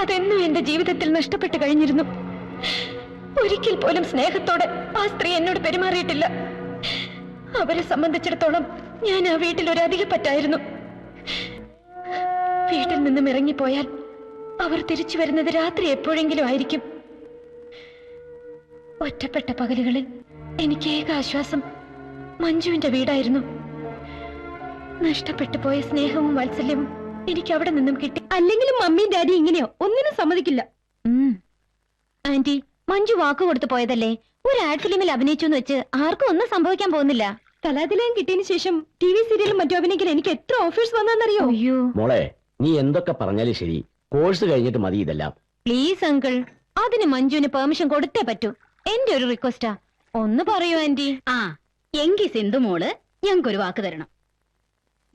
അതെന്നും എന്റെ ജീവിതത്തിൽ നഷ്ടപ്പെട്ടു കഴിഞ്ഞിരുന്നു. ഒരിക്കൽ പോലും സ്നേഹത്തോടെ ആ സ്ത്രീ എന്നോട് പെരുമാറിയിട്ടില്ല. അവരെ സംബന്ധിച്ചിടത്തോളം ഞാൻ ആ വീട്ടിൽ ഒരു അധികപ്പറ്റായിരുന്നു. വീട്ടിൽ നിന്നും ഇറങ്ങിപ്പോയാൽ അവർ തിരിച്ചു വരുന്നത് രാത്രി എപ്പോഴെങ്കിലും ആയിരിക്കും. ഒറ്റപ്പെട്ട പകലുകളിൽ എനിക്ക് ഏക ആശ്വാസം മഞ്ജുവിന്റെ വീടായിരുന്നു. നഷ്ടപ്പെട്ടു പോയ സ്നേഹവും വാത്സല്യവും എനിക്ക് അവിടെ നിന്നും കിട്ടി. അല്ലെങ്കിലും മമ്മിയും ഡാഡി ഇങ്ങനെയോ ഒന്നിനും സമ്മതിക്കില്ല. ആന്റി, മഞ്ജു വാക്ക് കൊടുത്തു പോയതല്ലേ. ഒരു ആഡ് ഫിലിമിൽ അഭിനയിച്ചു എന്ന് വെച്ച് ആർക്കും ഒന്നും സംഭവിക്കാൻ പോകുന്നില്ല. കലാതിലയം കിട്ടിയതിനു ശേഷം TV സീരിയലും മറ്റു അഭിനയിക്കാൻ എനിക്ക് എത്ര ഓഫേഴ്സ് വന്നറിയോ? അയ്യോ മോളെ, നീ എന്തൊക്കെ പറഞ്ഞാലും ശരി, കോഴ്സ് കഴിഞ്ഞിട്ട് മതി ഇതെല്ലാം. പ്ലീസ് അങ്കിൾ, അതിന് മഞ്ജുവിന് പെർമിഷൻ കൊടുത്തേ പറ്റൂ. എന്റെ ഒരു റിക്വസ്റ്റാ, ഒന്ന് പറയൂ ആന്റി. എങ്കിൽ സിന്ധു മോള് ഞങ്ങൾക്കൊരു വാക്ക് തരണം.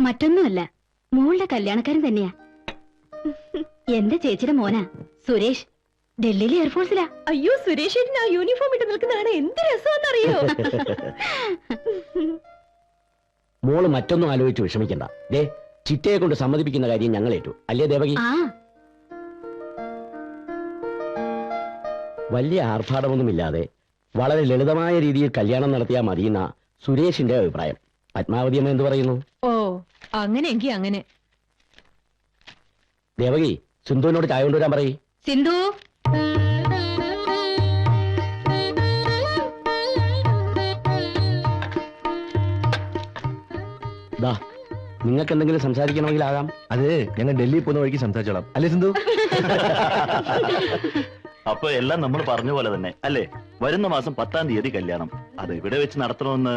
മറ്റൊന്നുമല്ല, മോളുടെ കല്യാണക്കാരൻ തന്നെയാ. എന്റെ ചേച്ചിയുടെ മോനാ സുരേഷ്, ഡൽഹിയിലെ എയർഫോഴ്സിലാ. അയ്യോ, സുരേഷ് ആ യൂണിഫോം ഇട്ട് നിൽക്കുന്നതാണ് എന്ത് രസമാണെന്നറിയോ? മോള് മറ്റൊന്നും ആലോചിച്ച് വിഷമിക്കണ്ട. ദേ, ചിറ്റയെ കൊണ്ട് സമ്മതിപ്പിക്കുന്ന കാര്യം ഞങ്ങൾ ഏറ്റു. അല്ലേ ദേവകി? വലിയ ആർഭാടമൊന്നുമില്ലാതെ വളരെ ലളിതമായ രീതിയിൽ കല്യാണം നടത്തിയാൽ മതിയെന്ന സുരേഷിന്റെ അഭിപ്രായം. പത്മാവതി അമ്മ എന്ത് പറയുന്നു? ഓ, അങ്ങനെയെങ്കി അങ്ങനെ. ദേവകി, സിന്ധുവിനോട് ചായ കൊണ്ടുവരാൻ പറയ്. സിന്ധു, നിങ്ങൾക്ക് എന്തെങ്കിലും സംസാരിക്കണമെങ്കിൽ ആകാം. അത് ഞങ്ങൾ ഡൽഹി പോകുന്ന വഴിക്ക് സംസാരിച്ചോളാം. അല്ലേ സിന്ധു? അപ്പൊ എല്ലാം നമ്മൾ പറഞ്ഞ പോലെ തന്നെ അല്ലേ? വരുന്ന മാസം 10-ാം തീയതി കല്യാണം. അത് ഇവിടെ വെച്ച് നടത്തണമെന്ന്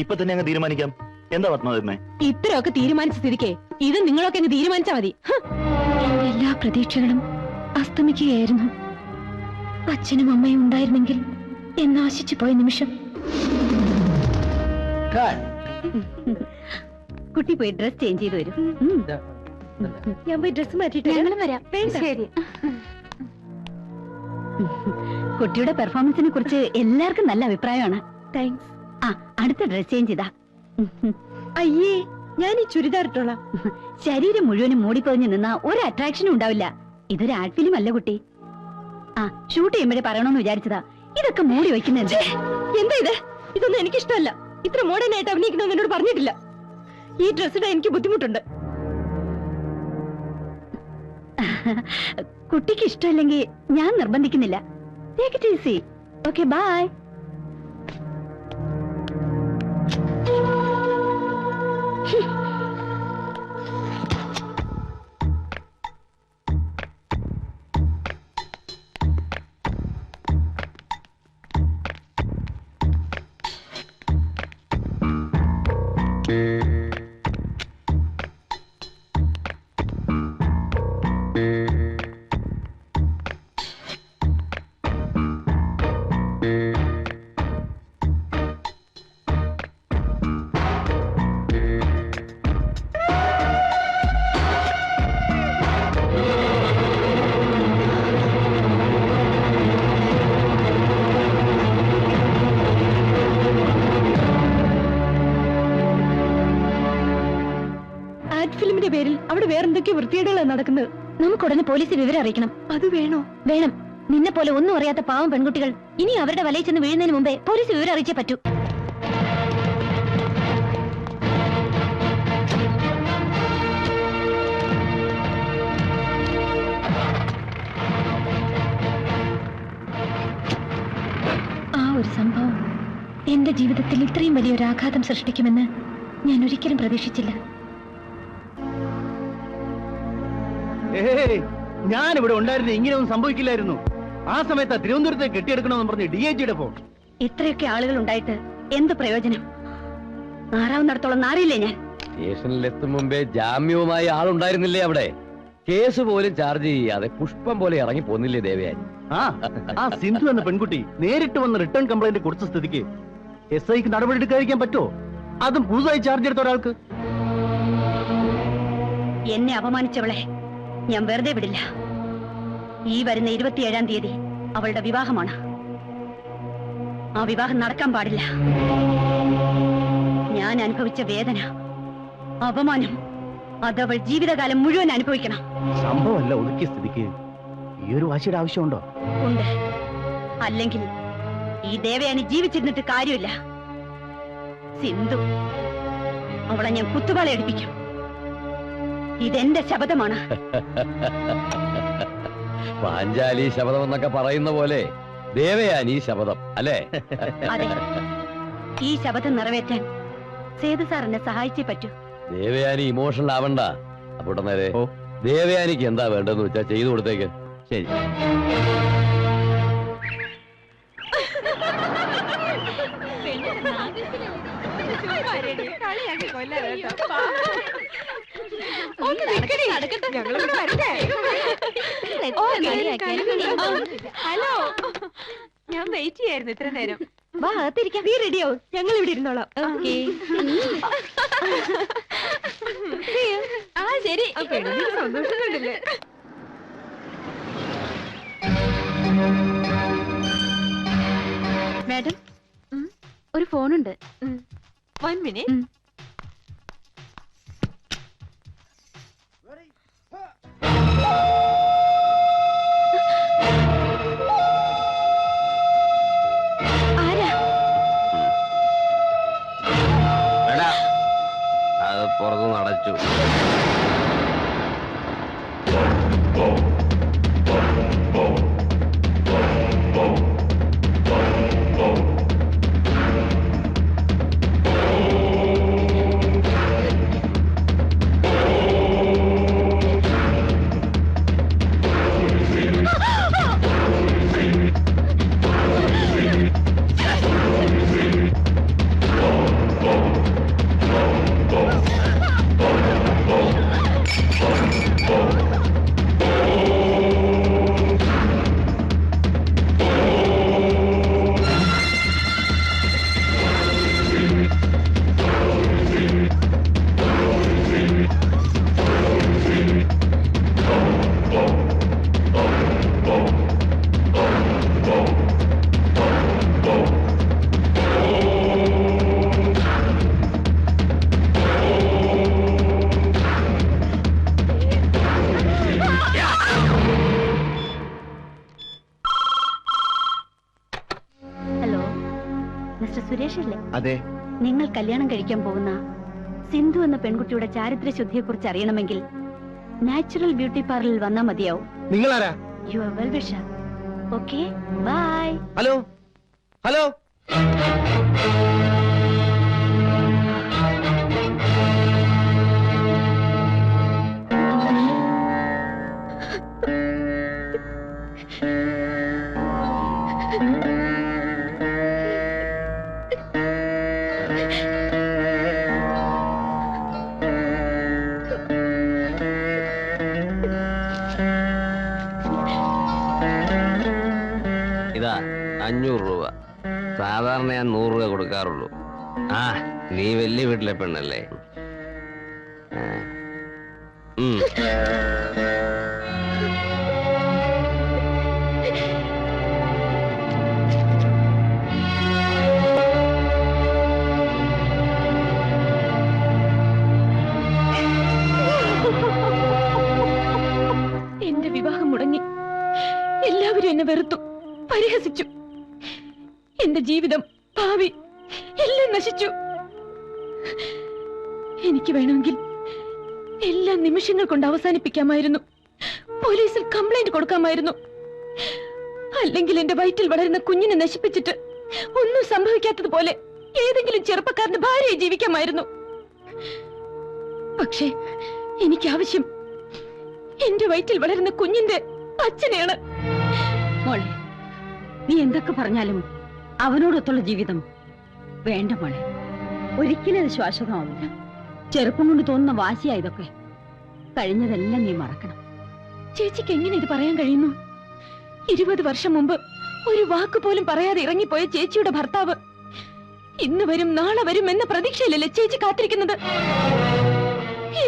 ഇപ്പൊ തന്നെ അങ്ങ് തീരുമാനിക്കാം. എന്താ പത്മാവതി? ഇത്രയൊക്കെ തീരുമാനിച്ച സ്ഥിതിക്ക് ഇത് നിങ്ങളൊക്കെ അങ്ങ് തീരുമാനിച്ചാ മതി. എല്ലാ പ്രതീക്ഷകളും അസ്തമിക്കുകയായിരുന്നു. അച്ഛനും അമ്മയും ഉണ്ടായിരുന്നെങ്കിൽ എന്നാശിച്ചു പോയ നിമിഷം. കുട്ടി പോയി ഡ്രസ് ചേഞ്ച് ചെയ്ത് വരും. ഞാൻ പോയി ഡ്രസ് മാറ്റിട്ട് ഞങ്ങളും വരാം. ശരി. കുട്ടിയുടെ പെർഫോമൻസിനെ കുറിച്ച് എല്ലാവർക്കും നല്ല അഭിപ്രായമാണ്. താങ്ക്സ്. അടുത്ത ഡ്രസ് ചേഞ്ച് ചെയ്താ. അയ്യേ, ഞാൻ ഈ ചുരിദാർ ഇട്ടോളാം. ശരീരം മുഴുവനും മൂടിപ്പൊതിഞ്ഞ് നിന്നാ ഒരു അട്രാക്ഷനും ഉണ്ടാവില്ല. ഇതൊരു ആഡ് ഫിലിം അല്ല കുട്ടി. ഷൂട്ട് ചെയ്യുമ്പോഴേ പറയണമെന്ന് വിചാരിച്ചതാ. ഇതൊക്കെ മൂടി വെക്കുന്നത് എന്താ ഇത്? ഇതൊന്നും എനിക്കിഷ്ടമല്ല. ഇത്ര മോഡേൺ ആയിട്ട് അഭിനയിക്കണമെന്ന് എന്നോട് പറഞ്ഞിട്ടില്ല. ഈ ഡ്രസ് ഇടാൻ എനിക്ക് ബുദ്ധിമുട്ടുണ്ട്. കുട്ടിക്ക് ഇഷ്ടമല്ലെങ്കിൽ ഞാൻ നിർബന്ധിക്കുന്നില്ല. Take it easy. Okay, bye. ഫിലിമിന്റെ പേരിൽ അവിടെ വേറെന്തൊക്കെ വൃത്തികേടുകളാണ് നടക്കുന്നത്. നമുക്ക് ഉടനെ പോലീസിൽ വിവരം അറിയിക്കണം. അത് വേണോ? വേണം. നിന്നെ പോലെ ഒന്നും അറിയാത്ത പാവം പെൺകുട്ടികൾ ഇനി അവരുടെ വലയിൽ ചെന്ന് വീഴുന്നതിന് മുമ്പേ പോലീസ് വിവരം അറിയിച്ചേ പറ്റൂ. ആ ഒരു സംഭവം എന്റെ ജീവിതത്തിൽ ഇത്രയും വലിയൊരു ആഘാതം സൃഷ്ടിക്കുമെന്ന് ഞാൻ ഒരിക്കലും പ്രതീക്ഷിച്ചില്ല. ഞാൻ ഇവിടെ ഉണ്ടായിരുന്നു, ഇങ്ങനെയൊന്നും സംഭവിക്കില്ലായിരുന്നു. ആ സമയത്ത് തിരുവനന്തപുരത്തെ കെട്ടിയെടുക്കണമെന്ന് പറഞ്ഞ് DIGയുടെ ഫോൺ. ഇത്രയൊക്കെ ആളുകൾ ഉണ്ടായിട്ട് എന്ത് പ്രയോജനം? നാറാവുന്നിടത്തോളം നാറിയില്ലേ ഞാൻ. സ്റ്റേഷനിലെത്തും മുമ്പേ ജാമ്യവുമായി ആളുണ്ടായിരുന്നില്ലേ അവിടെ? കേസ് പോലും ചാർജ് ചെയ്യാതെ പുഷ്പം പോലെ ഇറങ്ങി പോന്നില്ലേ ദേവയാനി? ആ സിന്ധു എന്ന പെൺകുട്ടി നേരിട്ട് വന്ന് റിട്ടേൺ കംപ്ലൈന്റ് കൊടുത്ത സ്ഥിതിക്ക് SIക്ക് നടപടി എടുക്കാതിരിക്കാൻ പറ്റുമോ? അതും പുതുതായി ചാർജ് എടുത്ത ഒരാൾക്ക്. എന്നെ അപമാനിച്ചവളെ ഞാൻ വെറുതെ വിടില്ല. ഈ വരുന്ന 27-ാം തീയതി അവളുടെ വിവാഹമാണ്. ആ വിവാഹം നടക്കാൻ പാടില്ല. ഞാൻ അനുഭവിച്ച വേദന, അപമാനം അതവൾ ജീവിതകാലം മുഴുവൻ അനുഭവിക്കണം. സംഭവമല്ല ഒതുക്കിയ സ്ഥിതിക്ക് ഈ ഒരു വാശിയുടെ ആവശ്യമുണ്ടോ? ഉണ്ട്. അല്ലെങ്കിൽ ഈ ദേവയാനി ജീവിച്ചിരുന്നിട്ട് കാര്യമില്ല. സിന്ധു, അവളെ ഞാൻ കുത്തുവാള എടുപ്പിക്കും. ഇതെന്റെ ശപഥമാണ്. പാഞ്ചാലി ശപഥം എന്നൊക്കെ പറയുന്ന പോലെ ദേവയാനി ശപഥം അല്ലേ? അതെ, ഈ ശപഥം നിറവേറ്റാൻ സേതു സാർ എന്നെ സഹായിച്ചേ പറ്റൂ. ദേവയാനി ഇമോഷണൽ ആവണ്ട. അപ്പോൾ നേരെ ദേവയാനിക്ക് എന്താ വേണ്ടെന്ന് വെച്ചാ ചെയ്തു കൊടുത്തേക്ക്. ശരി. ഹലോ, ഞാൻ വെയിറ്റ് ചെയ്യായിരുന്നു ഇത്ര നേരം. വാ, അകത്തിരിക്കാം. നീ റെഡിയാവും, ഞങ്ങൾ ഇവിടെ ഇരുന്നോളാം. ആ ശരി, സന്തോഷമുണ്ടല്ലേ? മാഡം, ഒരു ഫോണുണ്ട്. 1 minute. ആരാ? അത് പുറത്തുനിന്ന് അടച്ചു. ഹലോ, മിസ്റ്റർ സുരേഷ് അല്ലേ? അതെ. നിങ്ങൾ കല്യാണം കഴിക്കാൻ പോകുന്ന സിന്ധു എന്ന പെൺകുട്ടിയുടെ ചാരിത്ര ശുദ്ധിയെ കുറിച്ച് അറിയണമെങ്കിൽ നാച്ചുറൽ ബ്യൂട്ടി പാർലറിൽ വന്നാൽ മതിയാവും. നിങ്ങളാരാ? You are well wisher. Okay, bye. Hello hello, ഇതാ 500 രൂപ. സാധാരണ ഞാൻ 100 രൂപ കൊടുക്കാറുള്ളൂ. ആ, നീ വലിയ വീട്ടിലെ പെണ്ണല്ലേ? എന്റെ വിവാഹം മുടങ്ങി. എല്ലാവരും എന്നെ വെറുത്തു, പരിഹസിച്ചു. എന്റെ ജീവിതം, ഭാവി എല്ലാം നശിച്ചു. എനിക്ക് വേണമെങ്കിൽ എല്ലാ നിമിഷങ്ങൾ കൊണ്ട് അവസാനിപ്പിക്കാമായിരുന്നു. പോലീസിൽ കംപ്ലൈന്റ് കൊടുക്കാമായിരുന്നു. അല്ലെങ്കിൽ എന്റെ വയറ്റിൽ വളരുന്ന കുഞ്ഞിനെ നശിപ്പിച്ചിട്ട് ഒന്നും സംഭവിക്കാത്തതുപോലെ ഏതെങ്കിലും ചെറുപ്പക്കാരന്റെ ഭാര്യയെ ജീവിക്കാമായിരുന്നു. പക്ഷേ എനിക്കാവശ്യം എന്റെ വയറ്റിൽ വളരുന്ന കുഞ്ഞിന്റെ അച്ഛനെയാണ്. മോളെ, നീ എന്തൊക്കെ പറഞ്ഞാലും അവനോടൊത്തുള്ള ജീവിതം വേണ്ട മോളെ. ഒരിക്കലും അത് ശാശ്വതമാവില്ല. ചെറുപ്പം കൊണ്ട് തോന്നുന്ന വാശിയാ ഇതൊക്കെ. കഴിഞ്ഞതെല്ലാം നീ മറക്കണം. ചേച്ചിക്ക് എങ്ങനെ ഇത് പറയാൻ കഴിയുന്നു? 20 വർഷം മുമ്പ് ഒരു വാക്ക് പോലും പറയാതെ ഇറങ്ങിപ്പോയ ചേച്ചിയുടെ ഭർത്താവ് ഇന്ന് വരും നാളെ വരും എന്ന പ്രതീക്ഷയിലല്ലേ ചേച്ചി കാത്തിരിക്കുന്നത്?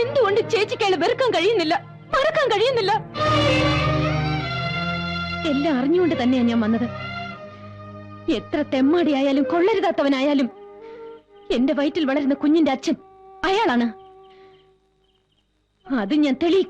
എന്തുകൊണ്ട് ചേച്ചിക്ക് അയാളെ വെറുക്കാൻ കഴിയുന്നില്ല, മറക്കാൻ കഴിയുന്നില്ല? എല്ലാം അറിഞ്ഞുകൊണ്ട് തന്നെയാ ഞാൻ വന്നത്. എത്ര തെമ്മാടിയായാലും കൊള്ളരുതാത്തവനായാലും എന്റെ വയറ്റിൽ വളരുന്ന കുഞ്ഞിന്റെ അച്ഛൻ അയാളാണ്. അത് ഞാൻ തെളിയിക്കും.